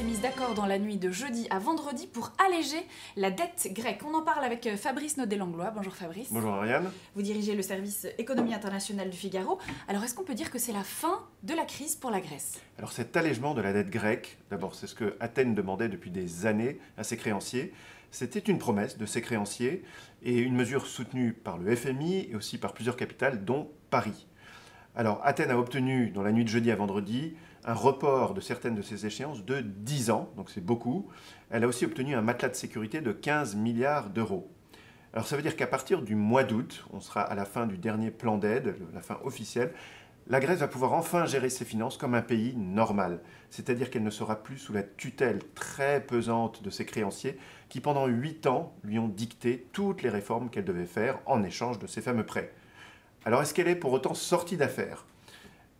mise d'accord dans la nuit de jeudi à vendredi pour alléger la dette grecque. On en parle avec Fabrice Naudet-Langlois. Bonjour Fabrice. Bonjour Ariane. Vous dirigez le service économie internationale du Figaro. Alors est-ce qu'on peut dire que c'est la fin de la crise pour la Grèce? Alors cet allègement de la dette grecque, d'abord c'est ce que Athènes demandait depuis des années à ses créanciers. C'était une promesse de ses créanciers et une mesure soutenue par le FMI et aussi par plusieurs capitales, dont Paris. Alors Athènes a obtenu, dans la nuit de jeudi à vendredi, un report de certaines de ses échéances de 10 ans, donc c'est beaucoup. Elle a aussi obtenu un matelas de sécurité de 15 milliards d'euros. Alors ça veut dire qu'à partir du mois d'août, on sera à la fin du dernier plan d'aide, la fin officielle, la Grèce va pouvoir enfin gérer ses finances comme un pays normal. C'est-à-dire qu'elle ne sera plus sous la tutelle très pesante de ses créanciers qui, pendant 8 ans, lui ont dicté toutes les réformes qu'elle devait faire en échange de ces fameux prêts. Alors est-ce qu'elle est pour autant sortie d'affaires ?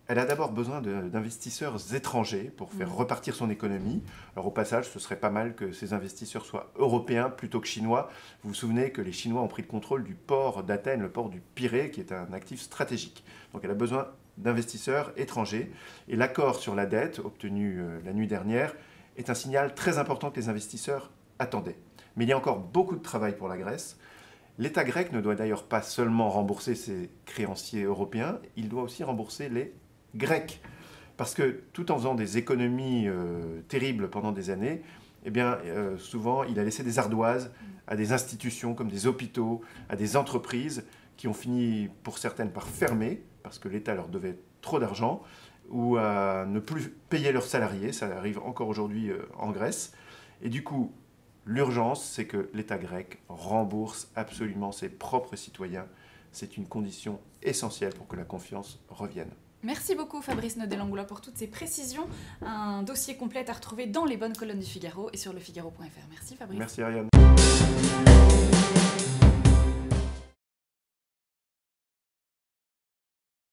Elle a d'abord besoin d'investisseurs étrangers pour faire repartir son économie. Alors au passage, ce serait pas mal que ces investisseurs soient européens plutôt que chinois. Vous vous souvenez que les Chinois ont pris le contrôle du port d'Athènes, le port du Pirée, qui est un actif stratégique. Donc elle a besoin d'investisseurs étrangers. Et l'accord sur la dette, obtenu la nuit dernière, est un signal très important que les investisseurs attendaient. Mais il y a encore beaucoup de travail pour la Grèce. L'État grec ne doit d'ailleurs pas seulement rembourser ses créanciers européens, il doit aussi rembourser les Grecs. Parce que tout en faisant des économies terribles pendant des années, eh bien, souvent il a laissé des ardoises à des institutions comme des hôpitaux, à des entreprises qui ont fini pour certaines par fermer parce que l'État leur devait trop d'argent ou à ne plus payer leurs salariés. Ça arrive encore aujourd'hui en Grèce. Et du coup, l'urgence, c'est que l'État grec rembourse absolument ses propres citoyens. C'est une condition essentielle pour que la confiance revienne. Merci beaucoup Fabrice Naudet-Langlois pour toutes ces précisions. Un dossier complet à retrouver dans les bonnes colonnes du Figaro et sur lefigaro.fr. Merci Fabrice. Merci Ariane.